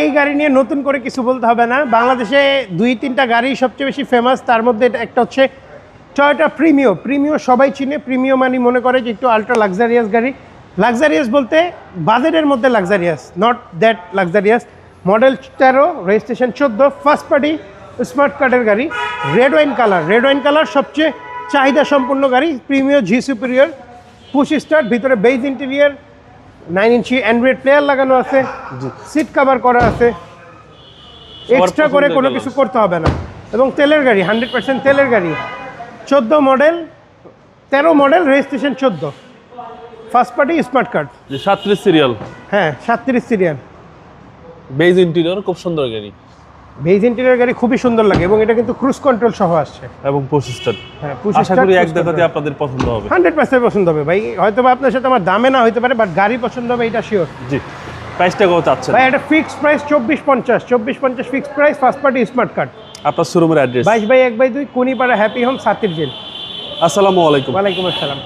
এই গাড়ি নিয়ে নতুন করে কিছু বলতে হবে না, বাংলাদেশে 2-3টা গাড়ি সবচেয়ে বেশি ফেমাস, তার মধ্যে একটা হচ্ছে টয়োটা প্রিমিও সবাই চিনে। প্রিমিও মানে মনে করে যে একটু আলট্রা লাক্সারিয়াস গাড়ি। লাক্সারিয়াস বলতে বাজেটের মধ্যে luxurious, not that luxurious. Model 13, registration 14, first party smart কার্ডের গাড়ি। রেড ওয়াইন কালার সবচেয়ে চাহিদা সম্পন্ন গাড়ি। প্রিমিও জি সুপিরিয়র, পুশ স্টার্ট, ভিতরে বেজ ইন্টেরিয়ার, 9 ইঞ্চি অ্যান্ড্রয়েড প্লেয়ার লাগানো আছে, সিট কভার করা আছে, এক্সট্রা করে কোনো কিছু করতে হবে না। এবং তেলের গাড়ি, 100% তেলের গাড়ি। 13 model, registration 14, first party smart card. 37 serial. হ্যাঁ 37 সিরিয়াল। বেজ ইন্টেরিয়র খুব সুন্দর গাড়ি। বেজ ইন্টেরিয়র গাড়ি খুবই সুন্দর লাগে এবং এটা কিন্তু ক্রুজ কন্ট্রোল সহ আসছে এবং পুশ স্টার্ট। হ্যাঁ পুশ আশা করি এক দেখাতে আপনাদের পছন্দ হবে। 100% পছন্দ হবে ভাই। হয়তো বা আপনার সাথে আমার দামে না হইতে পারে, বাট গাড়ি পছন্দ হবে এটা শিওর। জি, প্রাইসটা কত চাচ্ছেন ভাই? এটা fixed price 2450 fixed price, first party smart card. আপনার শোরুমের অ্যাড্রেস? 22/1/2 কুনিপাড়া হ্যাপি হোম, সাতির জেল। আসসালামু আলাইকুম। ওয়ালাইকুম আসসালাম।